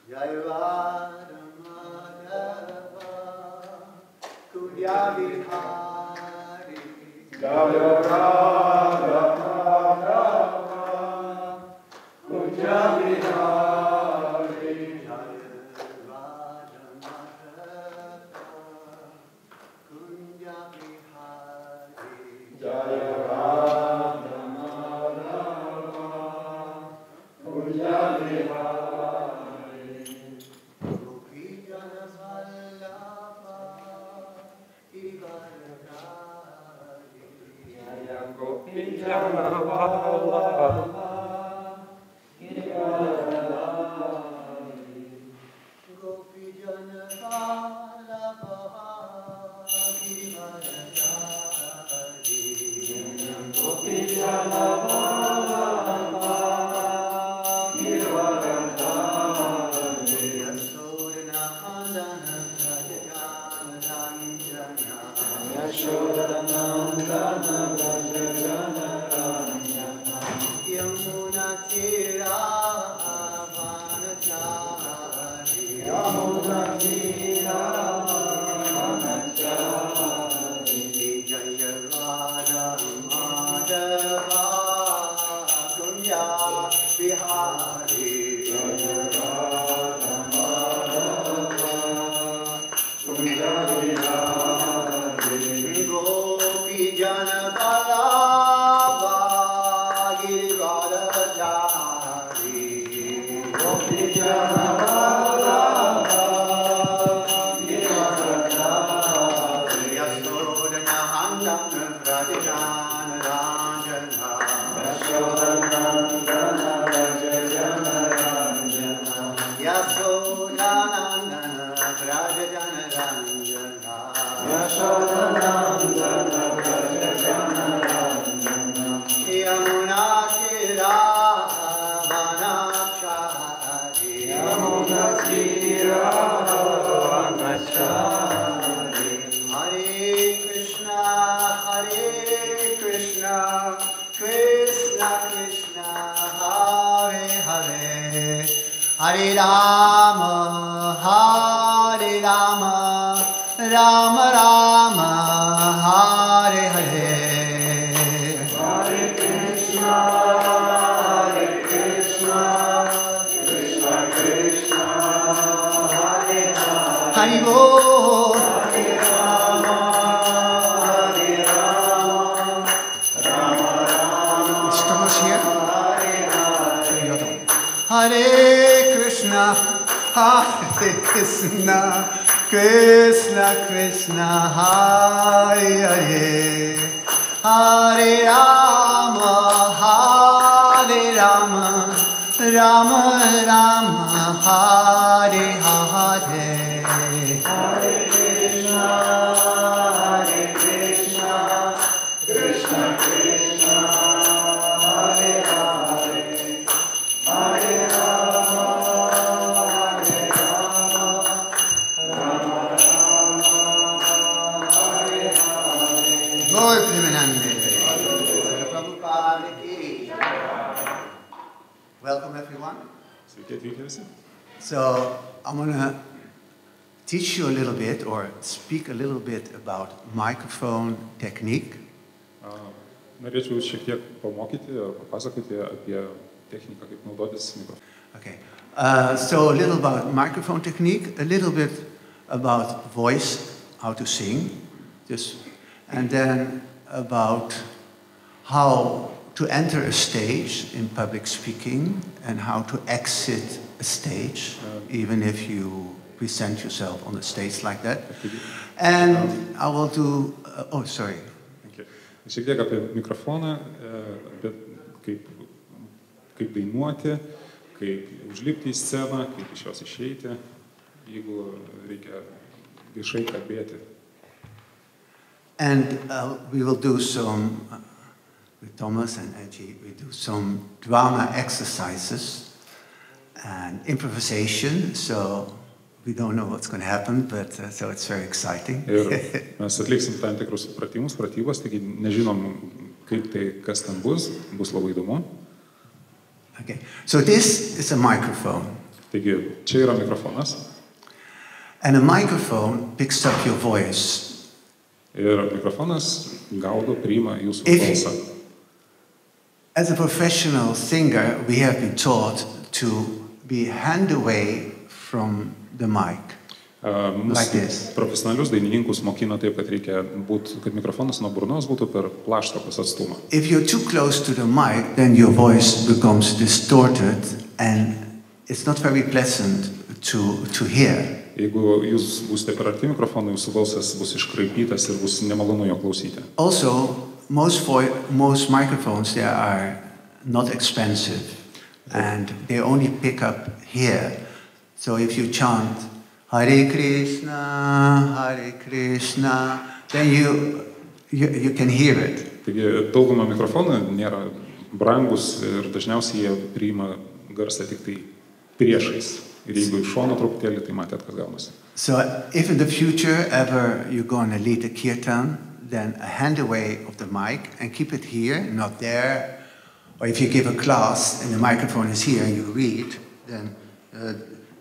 Jaya Radha Madhava Kunja Vihari Jaya Radha Madhava Kunja Vihari Jaya Radha Madhava Kunja Vihari Jaya Radha Madhava Kunja Vihari Gopi Jana Vallabha Irivaradhari Jaya Gopi Jana Vallabha Irivaradhari Gopi Jana Vallabha Irivaradhari Jaya Gopi Jana Vallabha Irivaradhari Yasodhana Kandana Rajajana Ranjana Yasodhana Kandana Rajajana Ranjana Yamuna Tira Vanachari Yamuna Tira Vanachari Jaya Radha Madhava Kunja Vihari Jaya Radha Madhava Kunja Vihari Gopi Jana Vallabha Girivaradhari Gopi Jana Vallabha Girivaradhari Yasodhana Kandana Rajajana Ranjana Yasodhana Kandana Rajajana Ranjana Yasodhana Rajajana Ranjana Yasodhana Rajajana Ranjana Yamuna Shira Vanachari Yamuna Shira Vanachari Hare Krishna Krishna Krishna Hare Hare Hare Rama Rama Rama Hare Hare Hare Krishna Krishna Krishna Hare Hare Hare Bol Hare Rama Rama Rama Estamos here? Hare Krishna Krishna Krishna Hare Hare Hare Rama Rama Rama Hare Hare Hare Krishna Krishna Krishna Hare Hare Hare Rama Rama Hare Hare Glory Premanande Prabhupada ki. Welcome everyone. So I'm going to teach you a little bit or speak a little bit about microphone technique. Norėčiau šiek tiek pamokyti ar papasakoti apie techniką, kaip naudotis mikrofonu. Okay. So a little about microphone technique, a little bit about voice, how to sing, and then about how to enter a stage in public speaking and how to exit a stage, even if you present yourself on the stage like that. And I will do, oh, sorry. Okay. Šiek tiek apie mikrofoną, apie kaip dainuoti, kaip užlipti į sceną, kaip iš jos išeiti, jeigu reikia viešai kalbėti. And we will do some, with Thomas and Edgy, we do some drama exercises and improvisation, so we don't know what's going to happen, but so it's very exciting. Ir mes atliksim tam tikrus pratimus, pratybas, taigi nežinom, kaip tai, kas ten bus labai įdomu. Okay, so this is a microphone. Taigi, čia yra mikrofonas. And a microphone picks up your voice. Ir mikrofonas gaudo, priima jūsų balsą. As a professional singer, we have been taught to be hand away from the mic. Like this. Profesionalius dainininkus mokina taip, kad reikia kad mikrofonas nuo burnos būtų per plaštakos atstumą. If you're too close to the mic, then your voice becomes distorted and it's not very pleasant to hear. Jeigu jūs būsite per arti mikrofono, jūsų balsas bus iškraipytas ir bus nemalonu jo klausyti. Also, most microphones, they are not expensive and they only pick up here. So if you chant Hare Krishna, then you can hear it. Taigi dauguma mikrofonų nėra brangus ir dažniausiai jie priima garsą tik tai priešais. Ir jeigu iš šono truputėlį, tai matėt, kas gaunasi. So if in the future ever you're going to lead a kirtan, then a hand away of the mic and keep it here, not there. Or if you give a class and the microphone is here and you read, then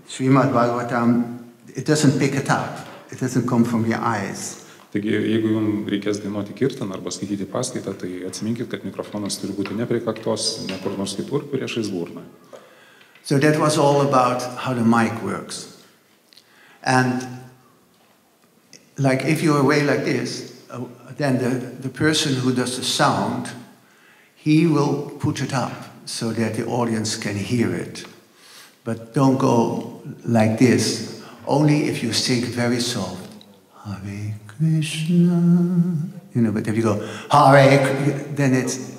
Srimad Bhagavatam, it doesn't pick it up. It doesn't come from your eyes. Taigi, jeigu jums reikės dainuoti kirtaną arba skaityti paskaitą, tai atsiminkit, kad mikrofonas turi būti ne prie kaktos, ne kur nors kitur, priešais burną. So that was all about how the mic works. And like if you're away like this, then the person who does the sound, he will put it up so that the audience can hear it. But don't go like this, only if you sing very soft. Hare Krishna. But if you go, Hare, then it's,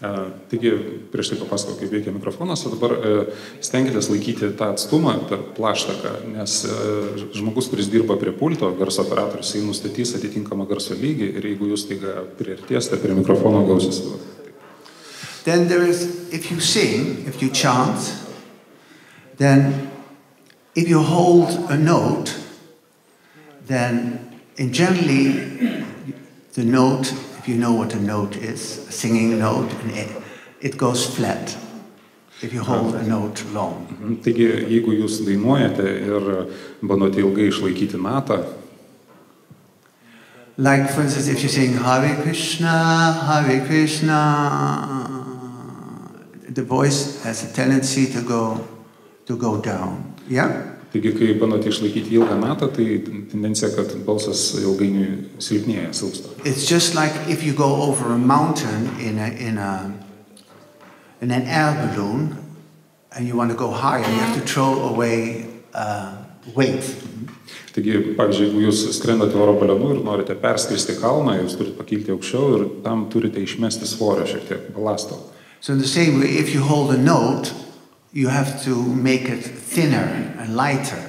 Taigi, prieš tai papasakau, kaip veikia mikrofonas, o dabar stenkitės laikyti tą atstumą per plaštaką, nes žmogus, kuris dirba prie pulto, garso operatorius, jis nustatys atitinkamą garso lygį ir jeigu jūs taiga priartėsite prie mikrofono, gausis. Then there is, if you sing, if you chant, then if you hold a note, then generally the note, if you know what a note is, a singing note, it goes flat if you hold a note long. Taigi, jeigu jūs dainuojate ir bandote ilgai išlaikyti natą, like for instance, if you sing Hare Krishna, the voice has a tendency to go down. Yeah? Taigi, kai bandote išlaikyti ilgą natą, tai tendencija, kad balsas ilgainiui silpnėja, silpsta. It's just like if you go over a mountain in an air balloon and you want to go higher, you have to throw away weight. Taigi, pavyzdžiui, jeigu jūs skrendate oro balionu ir norite perskristi kalną, jūs turite pakilti aukščiau ir tam turite išmesti svorio šiek tiek, balasto. So in the same way, if you hold a note, you have to make it thinner and lighter.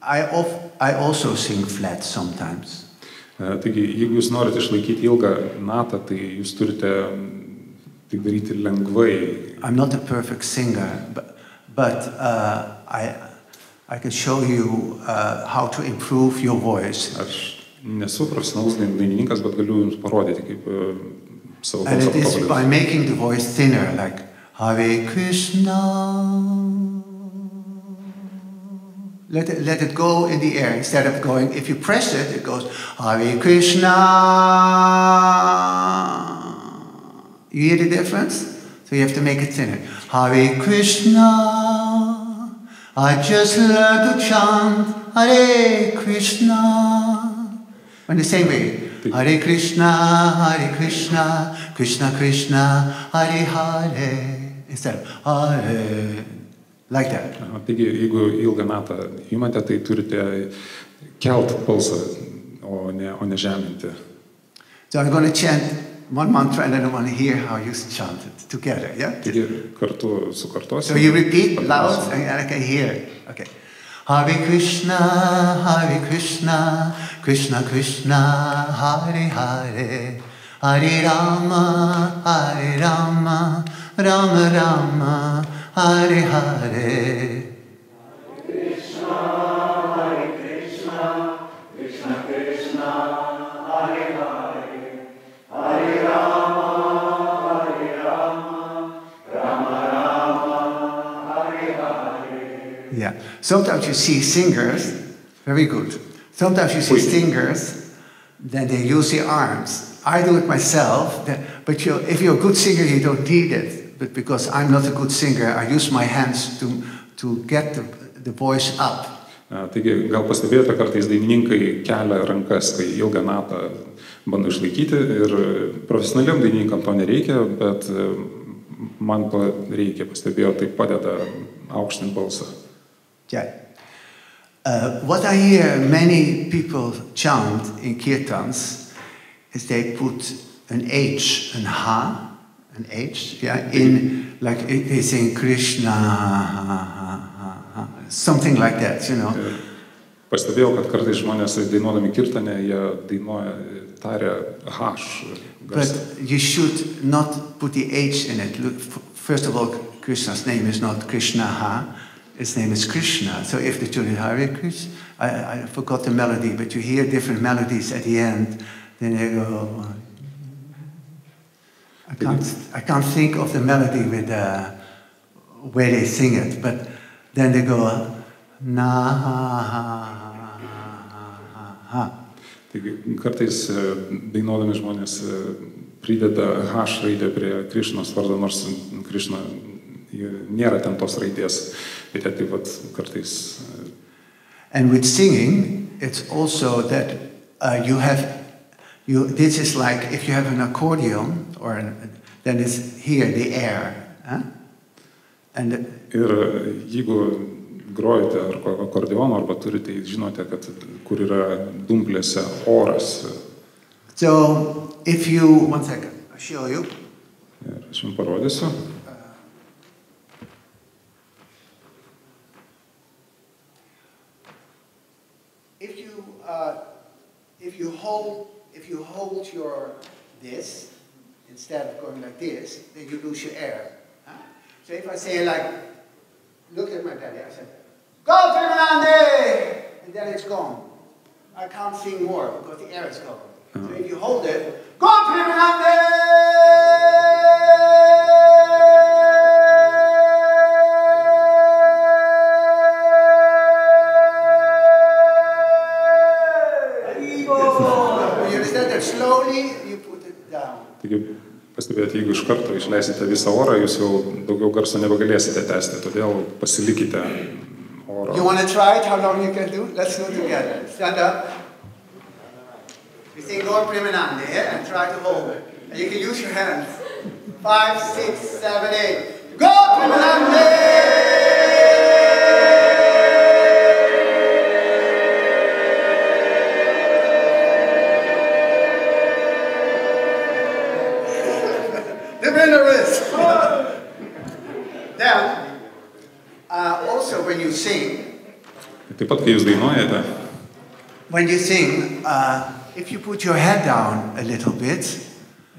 I also sing flat sometimes. Taigi, jeigu jūs norite išlaikyti ilgą natą, tai jūs turite tai daryti lengvai. I'm not a perfect singer, but I can show you how to improve your voice. Aš nesu profesionalus dainininkas, bet galiu jums parodyti, kaip savo balsą And it is patobulinti. by making the voice thinner, like Hare Krishna. Let it go in the air instead of going. If you press it, it goes Hare Krishna. You hear the difference? So you have to make it thinner. Hare Krishna. I just learned to chant Hare Krishna. And the same way. Hare Krishna, Krishna Krishna, Hare Hare. Instead of Hare. Like that. Taigi, jeigu ilgą natą įmate, tai turite kelt balsą, o ne žeminti. So I'm going to chant one mantra and then I want to hear how you chant it together, yeah? Taigi, kartu sukartosiu. So you repeat loud and I can hear it. Okay. Hare Krishna, Krishna Krishna, Hare Hare, Hare Rama, Rama Rama, Hare Hare. Krishna, Krishna Krishna, Hare Hare, Hare Rama, Rama Rama, Yeah. Sometimes you see singers, very good. Sometimes you see singers, then they use the arms. I do it myself, but if you're a good singer, you don't need it. But because I'm not a good singer, I use my hands to get the voice up. Taigi, gal pastebėjote, kartais dainininkai kelia rankas, kai ilgą natą bando išlaikyti ir profesionaliam dainininkam to nereikia, bet man to reikia, pastebėjau, tai padeda aukštinti balsą. Yeah. What I hear many people chant in kirtans is they put an H, an H, an H, yeah, in, like they sing Krishna, something like that, you know. Pastebėjau, kad kartais žmonės dainuodami kirtane, jie dainuoja, taria H. But you should not put the H in it. Look, first of all, Krishna's name is not Krishna, his name is Krishna. So if the tune is Hare Krishna, I forgot the melody, but you hear different melodies at the end, then they go, I can't think of the melody with where they sing it, but then they go, na. Taigi, kartais dainuodami žmonės prideda H raidę prie Krišnos vardo, nors Krišna nėra ten tos raidės, bet jie taip pat kartais. And with singing, it's also that this is like if you have an accordion, then it's here, the air. Huh? Ir jeigu grojate ar akordeonu, arba turite, žinote, kad kur yra dumplėse oras. So, if you, one second, I'll show you. Ir aš jums parodysiu. If you hold your this instead of going like this, then you lose your air. Huh? So if I say like, look at my belly, I say, go Parividha, and then it's gone. I can't sing more because the air is gone. So if you hold it, go Parividha. Slowly you put it down. Taigi, pastebėjote, jeigu iš karto išleisite visą orą, jūs jau daugiau garso nebegalėsite tęsti, todėl pasilikite oro. You want to try it? How long you can do? Let's do it together. Stand up. You sing Lord Parividha, yeah? And try to hold it. And you can use your hands. 5, 6, 7, 8. Go Parividha! Then, also when you sing, Taip pat, kai jūs dainuojate, when you sing, if you put your head down a little bit,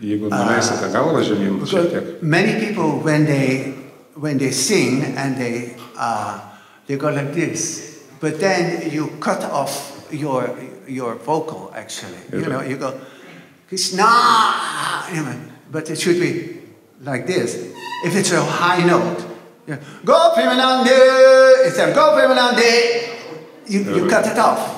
jeigu nuleisite galvą žemyn šiek tiek. Many people when they sing and they go like this, but then you cut off your vocal actually. You know, you go Krishna, but it should be like this. If it's a high note, go Parividha, instead of go Parividha, you cut it off.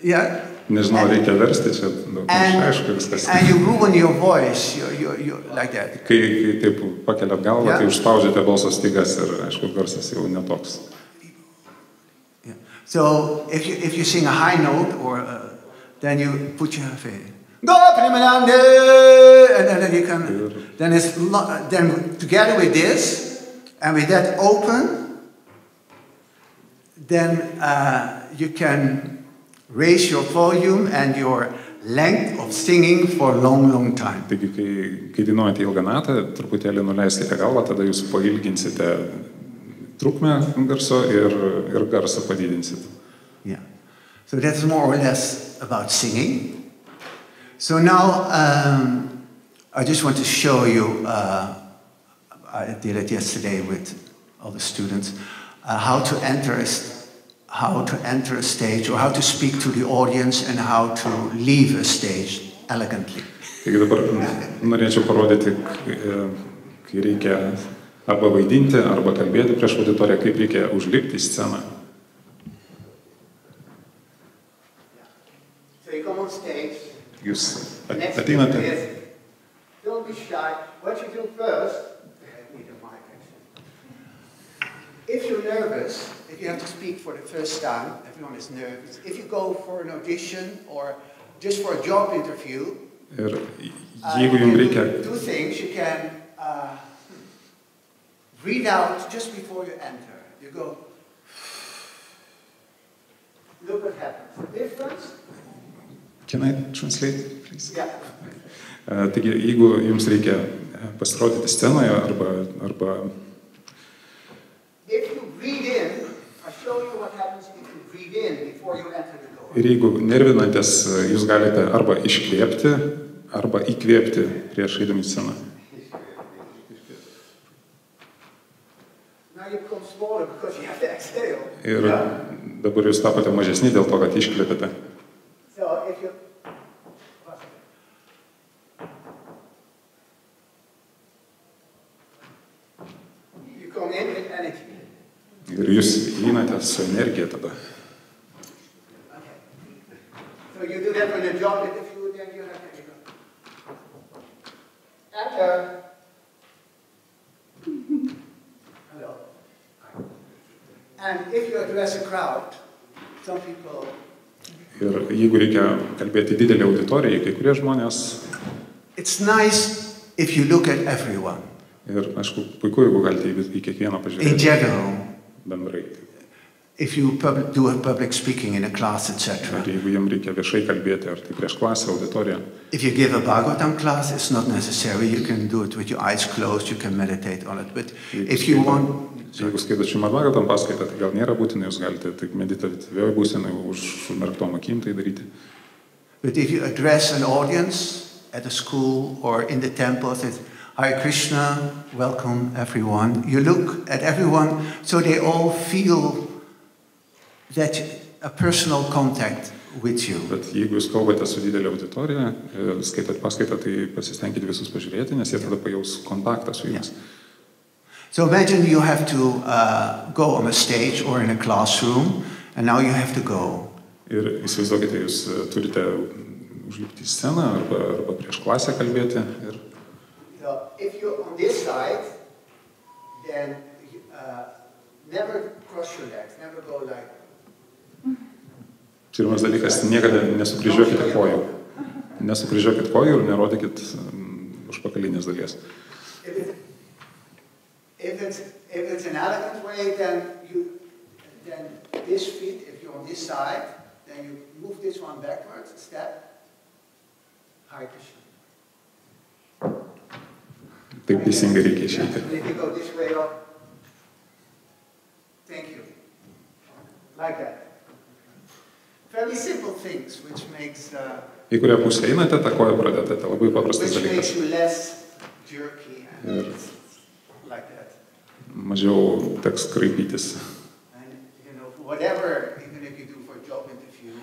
Yeah. Nežinau, reikia versti čia daug aišku viskas. And you ruin your voice, you like that. Kai taip pakeliat galvą, tai užspaudžiate balso stygas ir aišku garsas jau netoks. So if you sing a high note, or then you put your face. Go Parividha, and then you can. Then together with this and with that open, then you can raise your volume and your length of singing for a long time. Taigi, kai dainuojate ilgą natą, truputėlį nuleiskite galvą, tada jūs pailginsite trukmę garso ir garsą padidinsite. Yeah. So that's more or less about singing. So now I just want to show you, I did it yesterday with all the students, how to enter a stage, or how to speak to the audience, and how to leave a stage elegantly. Taigi dabar norėčiau parodyti, kai reikia arba vaidinti, arba kalbėti prieš auditoriją, kaip reikia užlipti į sceną. So you come on stage. Jūs ateinate. Don't be shy. What you do first, if you're nervous, if you have to speak for the first time, everyone is nervous. If you go for an audition or just for a job interview, Ir jeigu jums reikia... Two things. You can breathe out just before you enter. You go, look what happens. The difference? Can I translate, please? Yeah. Taigi, jeigu jums reikia pasirodyti scenoje arba... If you breathe in, I'll show you what happens if you breathe in before you enter the door. Ir jeigu nervinatės, jūs galite arba iškvėpti, arba įkvėpti prieš eidami į sceną. Now you become smaller because you have to exhale. Ir dabar jūs tapote mažesni dėl to, kad iškvėpėte. So if you... You come in with energy. Ir jūs įeinate su energija tada. Okay. So you do that when a job interview, then you have to go. Enter. Hello. And if you address a crowd, some people... Ir jeigu reikia kalbėti didelį auditoriją, kai kurie žmonės... It's nice if you look at everyone. Ir, aišku, puiku, jeigu galite į kiekvieną pažiūrėti. In general. Bendrai. If you do a public speaking in a class, etc. Ir jeigu jums reikia viešai kalbėti, ar tai prieš klasę, auditoriją. If you give a Bhagavatam class, it's not necessary. You can do it with your eyes closed. You can meditate on it. But if you want... Jeigu skaitot Šrimad Bhagavatam paskaitą, tai gal nėra būtina, jūs galite taip meditatyvioje būsenoje užmerktom akim tai daryti. But if you address an audience at a school or in the temple, say, Hare Krishna, welcome everyone. You look at everyone so they all feel that a personal contact with you. Bet jeigu jūs kalbate su didelė auditorija, skaitot paskaitą, tai pasistengkite visus pažiūrėti, nes jie tada pajaus kontaktą su jumis. So imagine you have to go on a stage or in a classroom, and now you have to go. Ir įsivaizduokite, jūs turite užlipti į sceną arba prieš klasę kalbėti. Ir... So if you're on this side, then never cross your legs, never go like... Pirmas dalykas, niekada nesukryžiuokite kojų. Nesukryžiuokite kojų ir nerodykit užpakalinės dalies. If it's an elegant way, then this feet, if you're on this side, then you move this one backwards, a step. Hare Krishna. Taip teisingai reikia išeiti. If you go this way up, thank you. Like that. Very simple things, which makes... Į kurią pusę einate, tą koją pradedate. Labai paprastas dalykas. Which makes you less jerky and like that. Mažiau teks kraipytis. And, whatever, even if you do for a job interview,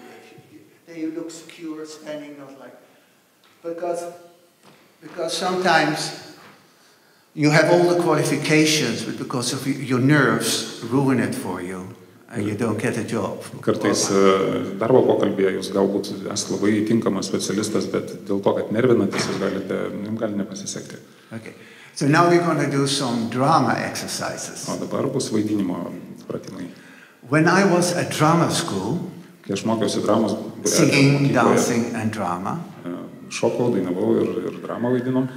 then you look secure, standing, not like... Because sometimes you have all the qualifications, but because of your nerves ruin it for you, and you don't get a job. Kartais darbo pokalbėje jūs galbūt esate labai tinkamas specialistas, bet dėl to, kad nervinatės, jūs gali nepasisekti. Okay. So now we're going to do some drama exercises. O dabar bus vaidinimo pratimai. When I was at drama school, kai aš mokiausi dramos singing, dancing and drama, šokau, dainavau ir dramą vaidinom.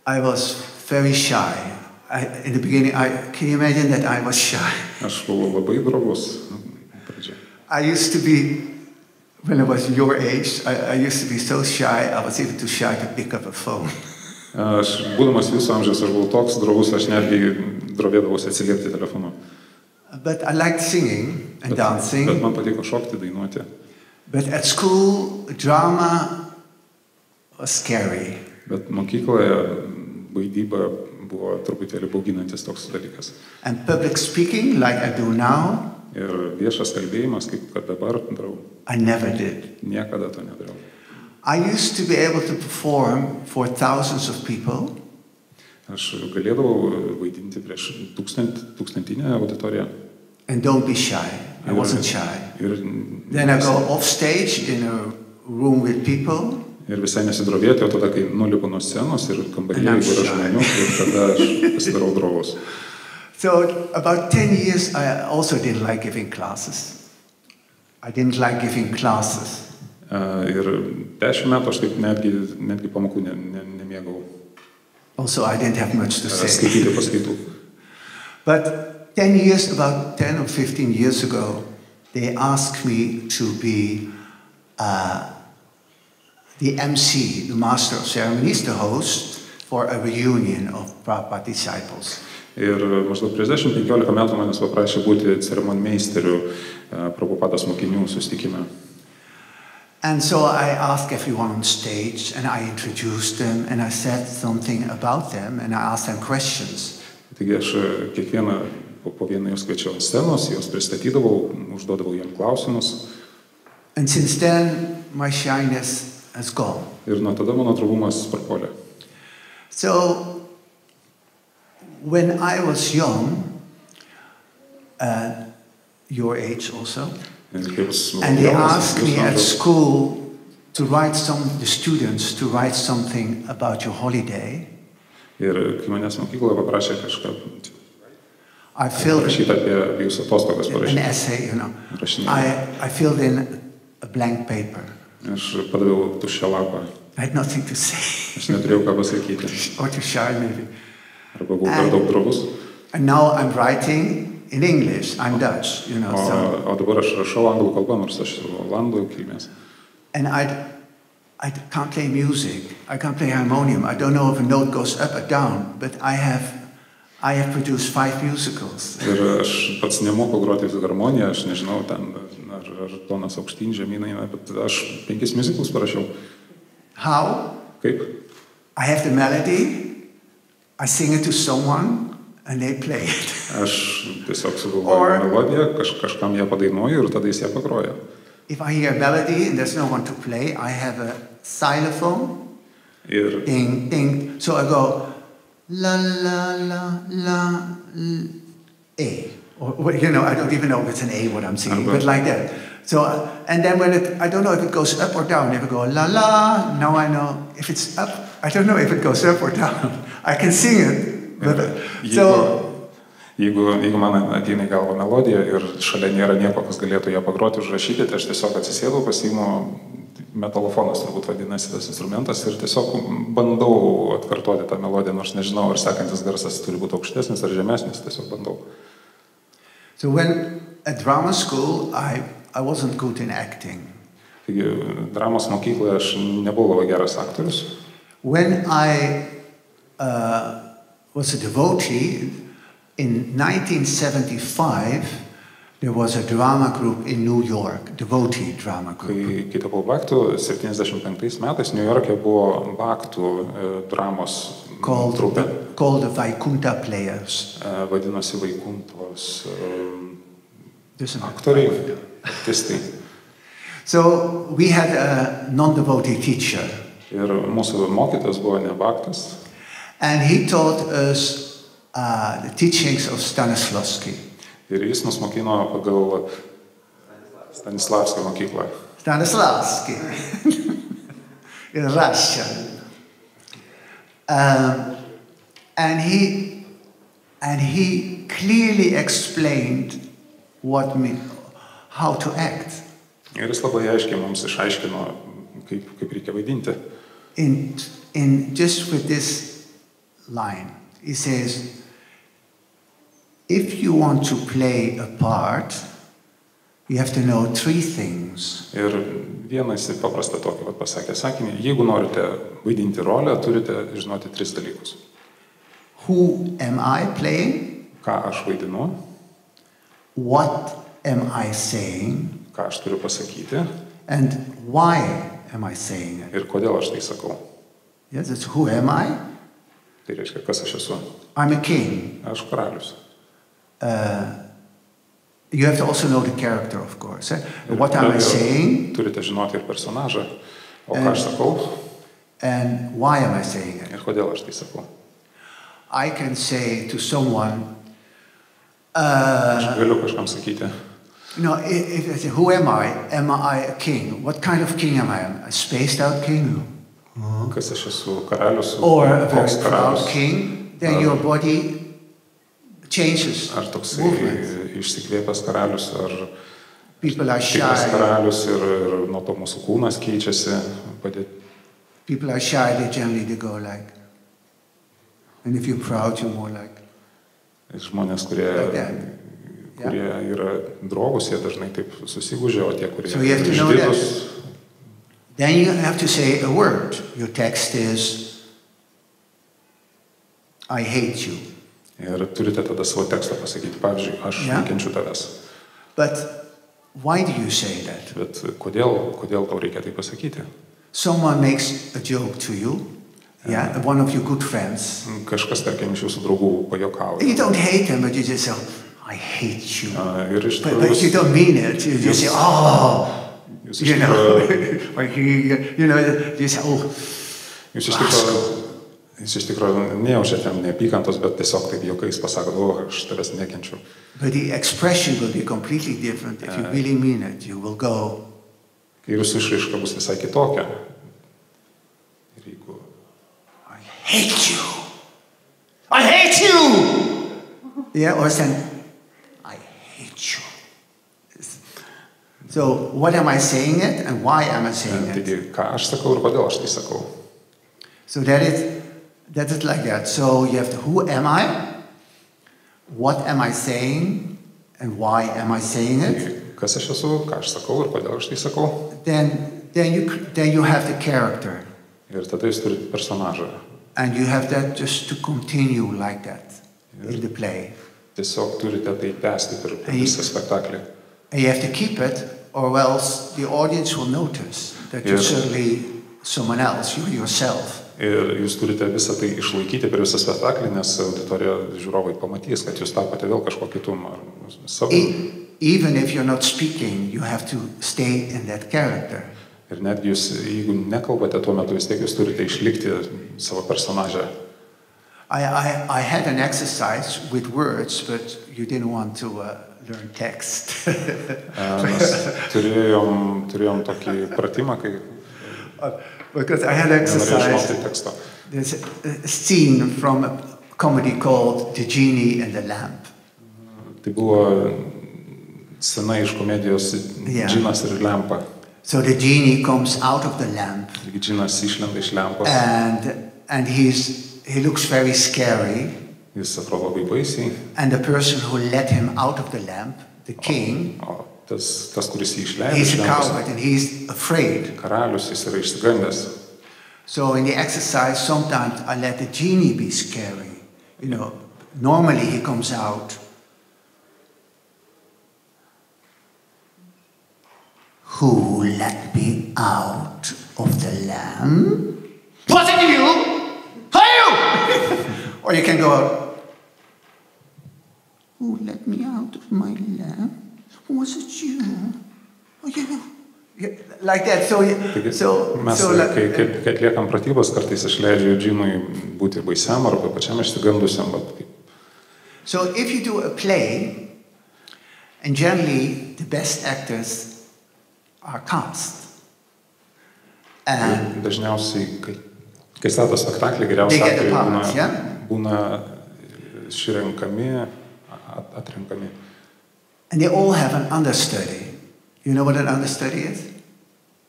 I was very shy. In the beginning, can you imagine that I was shy? Aš buvau labai drovus pradžioje. I used to be, when I was your age, I used to be so shy, I was even too shy to pick up a phone. Aš, būdamas jūsų amžiaus, aš buvau toks drovus, aš netgi drovėdavausi atsiliepti telefonu. But I liked singing and dancing. Bet man patiko šokti, dainuoti. But at school, drama was scary. Bet mokykloje vaidyba buvo truputėlį bauginantis toks dalykas. And public speaking, like I do now, ir viešas kalbėjimas, kaip kad dabar darau. I never did. Niekada to nedariau. I used to be able to perform for thousands of people. Aš galėdavau vaidinti prieš tūkstantinę auditoriją. And don't be shy. I wasn't shy. Then I go off stage in a room with people. Ir visai nesidrovėti, o tada, kai nulipu nuo scenos ir kambaryje, kur aš žmonių, ir tada aš pasidarau drovus. So about 10 years, I also didn't like giving classes. I didn't like giving classes. Ir 10 metų aš taip netgi pamokų nemėgau. Also, I didn't have much to say. Skaityti paskaitų. But 10 years, about 10 or 15 years ago, they asked me to be the MC, the Master of Ceremonies, the host for a reunion of Prabhupada disciples. Ir maždaug prieš 10-15 metų manęs paprašė būti ceremonmeisteriu Prabhupados mokinių susitikime. And so I asked everyone on stage, and I introduced them, and I said something about them, and I asked them questions. Taigi aš kiekvieną po vieną juos kviečiau ant scenos, juos pristatydavau, užduodavau jiems klausimus. And since then, my shyness has gone. Ir nuo tada mano drovumas prapuolė. So, when I was young, your age also, and they asked me at school to write the students to write something about your holiday. Ir kai manęs mokykloje paprašė kažką parašyti apie jūsų atostogas parašyti. An essay, you know. I filled in a blank paper. Aš padaviau tuščią lapą. I had nothing to say. Aš neturėjau ką pasakyti. Or too shy, maybe. Arba buvau per daug drovus. And now I'm writing in English. I'm Dutch, you know. O dabar aš rašau anglų kalbą, nors aš esu olandų kilmės. And I can't play music. I can't play harmonium. I don't know if a note goes up or down, but I have produced 5 musicals. Ir aš pats nemoku groti harmoniją, aš nežinau ten ar tonas aukštyn, žemyn eina, bet aš 5 musicals parašiau. How? Kaip? I have the melody, I sing it to someone, and they play it. Aš tiesiog sugalvoju melodiją, kažkam ją padainuoju ir tada jis ją pagroja. If I hear a melody and there's no one to play, I have a xylophone. Ding, ding. So I go la la la la A. Or you know, I don't even know if it's an A what I'm singing, but like that. So and then when I don't know if it goes up or down. If I go la la, now I know if it's up. I don't know if it goes up or down. I can sing it, but Jeigu man ateina į galvą melodija ir šalia nėra nieko, kas galėtų ją pagroti, užrašyti, tai aš tiesiog atsisėdau, pasiimu metalofonas, turbūt vadinasi tas instrumentas, ir tiesiog bandau atkartoti tą melodiją, nors nežinau, ar sekantis garsas turi būti aukštesnis ar žemesnis, tiesiog bandau. So when at drama school, I wasn't good in acting. Taigi, dramos mokykloje aš nebuvau labai geras aktorius. When I was a devotee, in 1975, there was a drama group in New York, devotee drama group. Kai tapau bhaktu, 75 metais New York'e buvo bhaktų dramos grupė. Called the Vaikuntha Players. Vadinosi Vaikuntos aktoriai, artistai. So we had a non-devotee teacher. Ir mūsų mokytojas buvo ne bhaktas. And he taught us the teachings of Stanislavski. Ir jis mus mokino pagal Stanislavskio mokyklą. Stanislavski. In Russian. And he clearly explained how to act. Ir jis labai aiškiai mums išaiškino, kaip reikia vaidinti. In just with this line, he says, if you want to play a part, you have to know 3 things. Ir vienas paprastą tokį pasakė sakinį, jeigu norite vaidinti rolę, turite žinoti 3 dalykus. Who am I playing? Ką aš vaidinu? What am I saying? Ką aš turiu pasakyti? And why am I saying it? Ir kodėl aš tai sakau? Yes, it's who am I? Tai reiškia, kas aš esu? I'm a king. Aš karalius. You have to also know the character, of course. What am I saying? Turite žinoti ir personažą. O ką aš sakau? And why am I saying it? Ir kodėl aš tai sakau? I can say to someone, Aš galiu kažkam sakyti, if I say, who am I? Am I a king? What kind of king am I? A spaced out king? kas aš esu, karalius, Or a very koks proud karalius, king? Then your body changes. ar toksai Movement. išsikvėpęs karalius, ar People are tikras shy. karalius ir nuo to mūsų kūnas keičiasi. People are shy, they generally go like. And if you're proud, you're more like. Žmonės, kurie yra drovūs, jie dažnai taip susigūžia, o tie, kurie So you have to know išdidūs. Then you have to say a word. Your text is, I hate you. Ir turite tada savo tekstą pasakyti, pavyzdžiui, aš nekenčiu tavęs. But why do you say that? Bet kodėl tau reikia tai pasakyti? Someone makes a joke to you, one of your good friends. Kažkas, tarkim, iš jūsų draugų pajokauja. You don't hate them, but you just say, I hate you. Ir iš But you don't mean it. You just say, oh, you know, you say, oh. Jūs iš tikrųjų nejaučiate neapykantos, bet tiesiog taip juokais pasako, aš tavęs nekenčiu. But the expression will be completely different. If you really mean it, you will go. Ir jūsų išraiška bus visai kitokia. Ir jeigu... I hate you! I hate you! Yeah, or saying, I hate you. So, what am I saying it and why am I saying it? Taigi, ką aš sakau ir kodėl aš tai sakau. So that is like that. So you have to, who am I? What am I saying? And why am I saying it? Kas aš esu, ką aš sakau ir kodėl aš tai sakau. Then you have the character. Ir tada jūs turite personažą. And you have that just to continue like that in the play. Tiesiog turite tai tęsti per visą spektaklį. And you have to keep it, or else the audience will notice that you're certainly someone else, you yourself. Ir jūs turite visą tai išlaikyti per visą spektaklį, nes auditorija žiūrovai pamatys, kad jūs tapote vėl kažko kitum ar savo. Even if you're not speaking, you have to stay in that character. Ir netgi jūs, jeigu nekalbate tuo metu, vis tiek jūs turite išlikti savo personažą. I had an exercise with words, but you didn't want to learn text. Mes turėjom tokį pratimą, kai because I had exercise. There's a scene from a comedy called The Genie and the Lamp. Tai buvo scena iš komedijos Džinas ir lempa. So the genie comes out of the lamp. Džinas išlenda iš lempos. And he looks very scary. Jis atrodo labai baisiai. And the person who let him out of the lamp, the king, tas kuris jį išleido, he's a coward and he's afraid. Karalius, jis yra išsigandęs. So in the exercise, sometimes I let the genie be scary. You know, normally he comes out. Who let me out of the lamp? Was it you? You! Or you can go out. Who let me out of my lamp? Was it you? Oh, you. Yeah, like that. Mes, kai atliekam pratybas, kartais aš leidžiu džinui būti baisiam arba pačiam išsigandusiam. So if you do a play, and generally the best actors are cast. And dažniausiai, kai stato spektaklį, geriausiai būna išrenkami, atrenkami. And they all have an understudy. You know what an understudy is?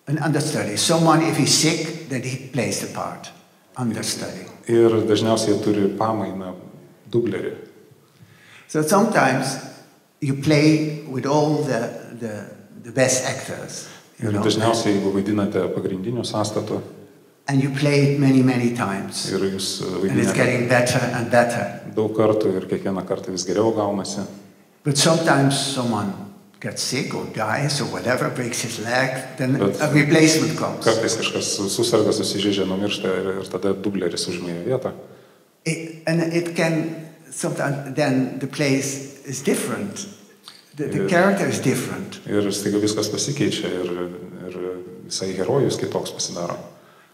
An understudy. Someone, if he's sick, then he plays the part. Understudy. Ir dažniausiai jie turi pamainą, dublerį. So sometimes you play with all the best actors. Ir dažniausiai, jeigu vaidinate pagrindinių sąstatų. And you play it many, many times. Ir jūs and it's getting better and better. Daug kartų ir kiekvieną kartą vis geriau gaunasi. But sometimes someone gets sick or dies or whatever, breaks his leg, then a replacement comes. Kartais kažkas susirga, susižeidžia, numiršta ir tada dubleris užima vietą. And it can sometimes then the place is different. The character is different. Ir staiga viskas pasikeičia ir visai herojus kitoks pasidaro.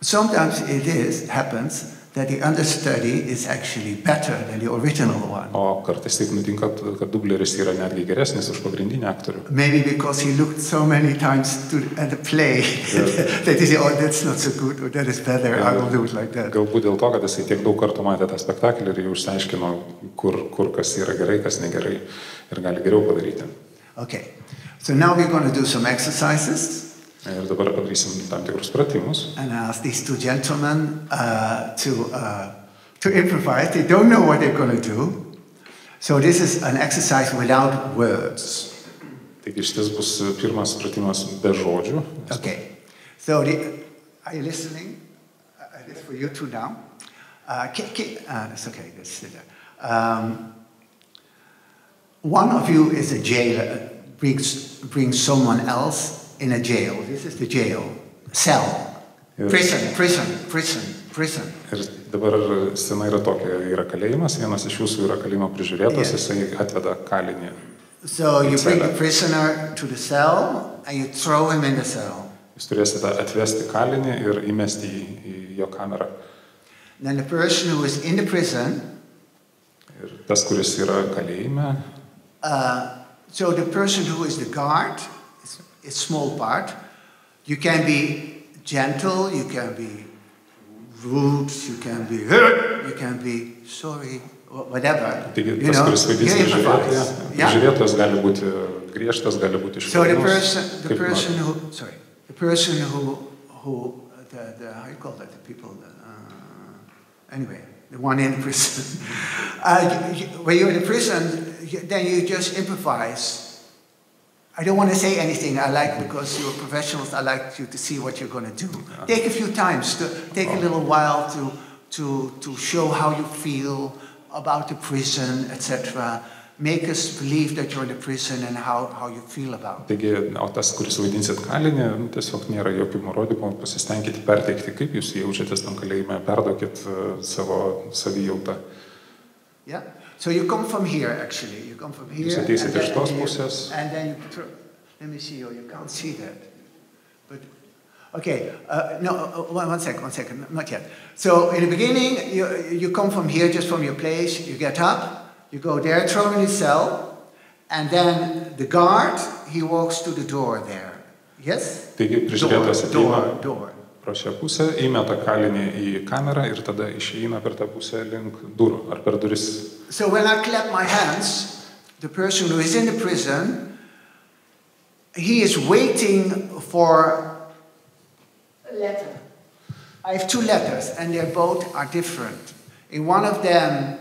Sometimes it happens that the understudy is actually better than the original one. O kartais taip nutinka, kad dubleris yra netgi geresnis už pagrindinį aktorių. Maybe because he looked so many times at the play that he said, oh, that's not so good, or that is better, I will do it like that. Galbūt dėl to, kad jisai tiek daug kartų matė tą spektaklį ir jau išsiaiškino, kur kas yra gerai, kas negerai ir gali geriau padaryti. Okay, so now we're going to do some exercises. Ir dabar padarysim tam tikrus pratimus. And I ask these two gentlemen to improvise. They don't know what they're going to do. So this is an exercise without words. Taigi šitas bus pirmas pratimas be žodžių. Okay. So are you listening? This for you two now. It's okay. Let's sit there. One of you is a jailer, brings someone else in a jail. This is the jail. Cell. Prison. Ir dabar scena yra tokia, yra kalėjimas, vienas iš jūsų yra kalėjimo prižiūrėtas, jisai atveda kalinį. So you bring the prisoner to the cell and you throw him in the cell. Jūs turėsite atvesti kalinį ir įmesti į jo kamerą. Then the person who is in the prison, ir tas, kuris yra kalėjime, so the person who is the guard, a small part. You can be gentle, you can be rude, you can be hurt, you can be sorry, whatever. Taigi, tas, kuris vaidins prižiūrėtojas, gali būti griežtas, gali būti švelnus. So the person who how you call that, the people, anyway, the one in the prison. When you're in the prison, then you just improvise. I don't want to say anything. Because you're professionals, I like you to see what you're going to do. Yeah. Take a few times, take a little while to show how you feel about the prison, etc. Make us believe that you're in the prison and how you feel about it. Taigi, o tas, kuris vaidinsit kalinį, tiesiog nėra jokių nurodymų, pasistengkite perteikti, kaip jūs jaučiatės tam kalėjime, perduokit savo savijautą. Yeah. So you come from here, actually. You come from here, and then you throw. Let me see. You can't see that. But okay. No. One second. Not yet. So in the beginning, you come from here, just from your place. You get up. You go there, throw in his cell, and then the guard, he walks to the door there. Yes. Taigi prižiūrėtojas ateina door. Pro šią pusę, įmeta kalinį į kamerą ir tada išeina per tą pusę link durų ar per duris. So when I clap my hands, the person who is in the prison, he is waiting for a letter. I have two letters, and they both are different. In one of them,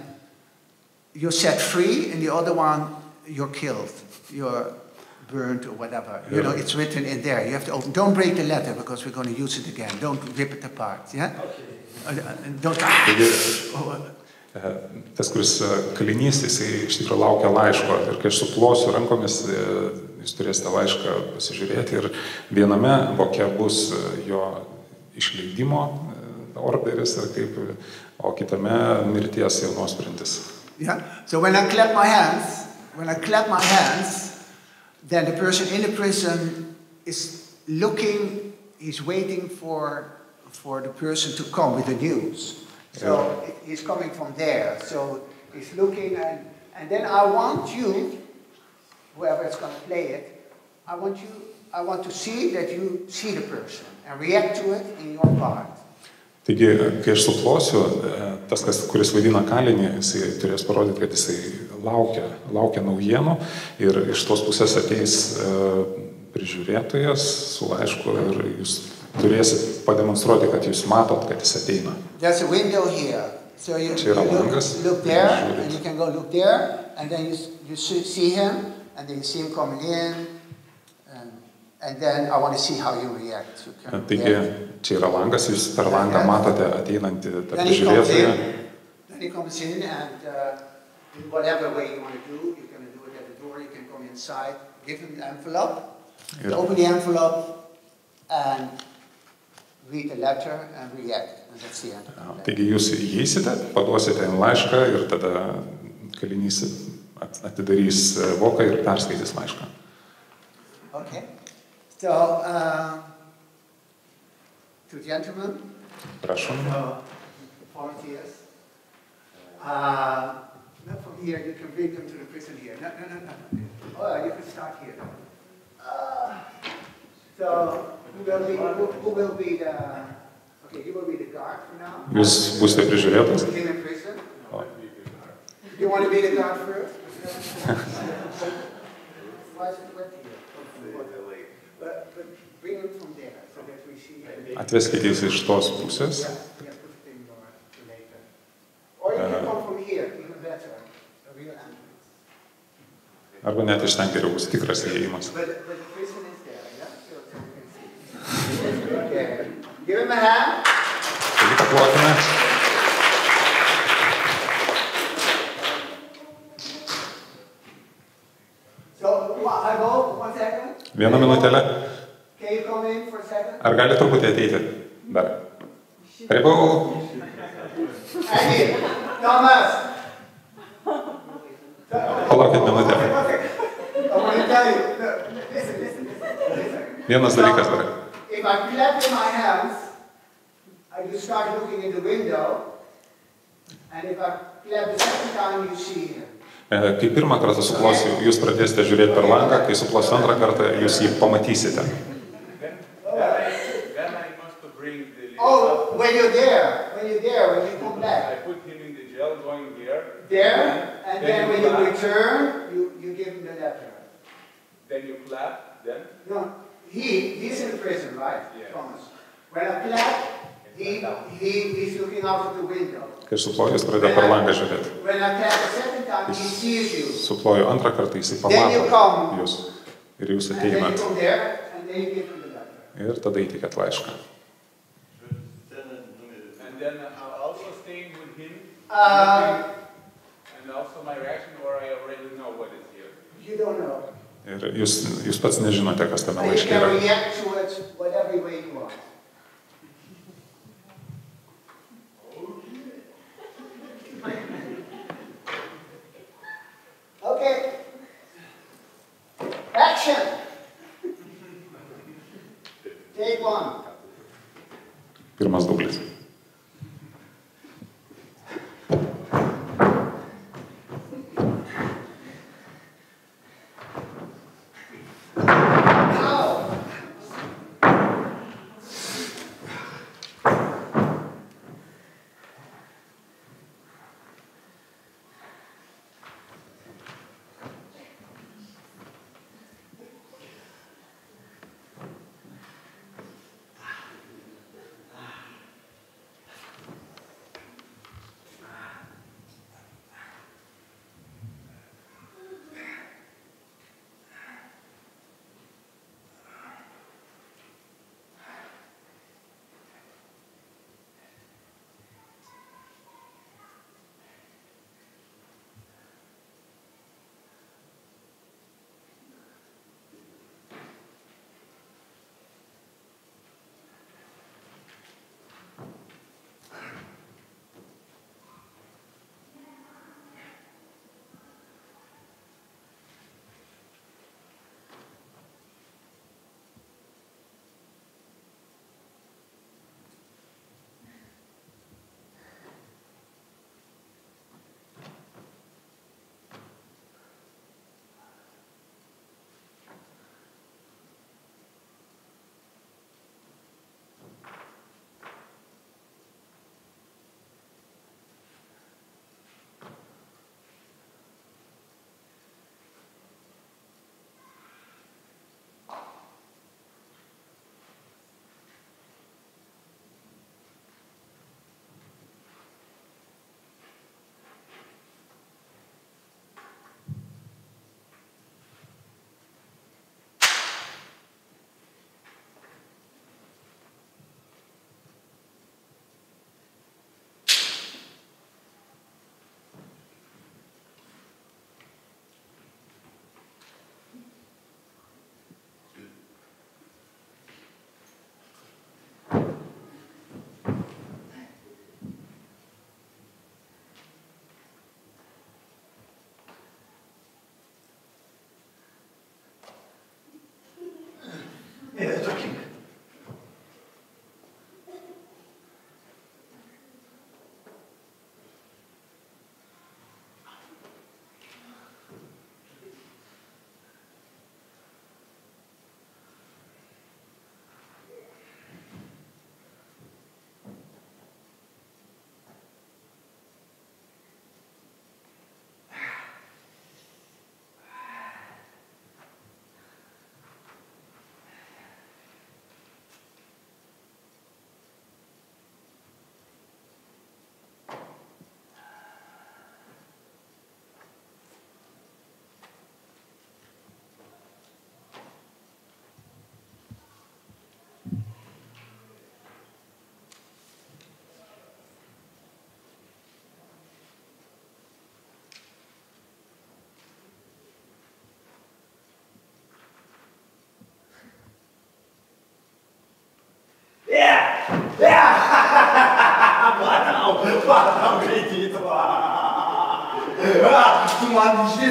you're set free, and the other one, you're killed. You're burned or whatever. Yeah. You know, it's written in there. You have to open. Don't break the letter because we're going to use it again. Don't rip it apart. Yeah? Okay. Don't. Tas, kuris kalinys, jisai iš tikrųjų laukia laiško ir kai aš suplosiu rankomis, jūs turėsite laišką pasižiūrėti ir viename voke bus jo išleidimo orderis ir kaip, o kitame mirties jau nuosprendis. Yeah. So when I clap my hands, then the person in the prison is looking, he's waiting for the person to come with the news. So he's coming from there. So he's looking, and then I want you, whoever is going to play it, I want to see that you see the person and react to it in your part. Taigi, kai aš suplosiu, tas, kuris vaidina kalinį, jisai turės parodyti, kad jisai laukia naujienų ir iš tos pusės ateis prižiūrėtojas su laišku ir jūs turėsit pademonstruoti, kad jūs matot, kad jis ateina. There's a window here. So you look there, and you can go look there, and then you see him, and then you see him coming in, and then I want to see how you react. Taigi, čia yra langas, jūs per langą matote ateinantį tą prižiūrėtoją. Then he comes in, and in whatever way you want to do, you can do it at the door, you can come inside, give him the envelope, open the envelope, and read the letter and react, and that's the end. Taigi jūs įeisite, paduosite jam laišką ir tada kalinys atidarys voką ir perskaitys laišką. Okay. So, two gentlemen. Prašom. volunteers. Not from here, you can bring them to the prison here. No. Oh, you can start here. So, who will be the... Okay, you will be the guard for now. Jūs būsite prižiūrėtas? Him in prison. You want to be the guard first? Why is it wet here? But bring him from there, so that we see him. Atveskite jis iš tos pusės. Yeah, put him later. Or you can come from here, even better. A real entrance. Arba net iš ten geriau bus tikras įėjimas. But the prison is there, yeah? So we can see. Okay. Give him a hand. Taigi paplokime. So, I go, 1 second. Vieną minutėlę. Can you come in for a second? Ar gali truputį ateiti? Dar. Prabhu. Andy, Thomas. Palaukit minutę. Okay. I want to tell you. Listen. Vienas dalykas dar. If I clap in my hands, you start looking in the window, and if I clap the second time, you see him. Kai pirmą kartą suplosiu, jūs pradėsite žiūrėti per langą, kai suplosiu antrą kartą, jūs jį pamatysite. Oh, when you're there, when you come back. I put him in the jail, going here. There, and then when you return, you give him the letter. Then you clap, then? No, he's in prison, right? Yeah. Thomas. When I clap, he's looking out of the window. Kai suploju, jis pradeda per langą žiūrėti. When I clap the second time, he sees you. Suploju antrą kartą, jisai pamato jūs. Ir jūs And then you ateinat. come there, and then you give him the letter. Ir tada įtikėt laišką. And then also staying with him. And also my reaction, or I already know what is here. You don't know. Ir jūs pats nežinote, kas tame You laiške can yra. react to it whatever way you want. Okay. Action. Take 1. Pirmas dublis.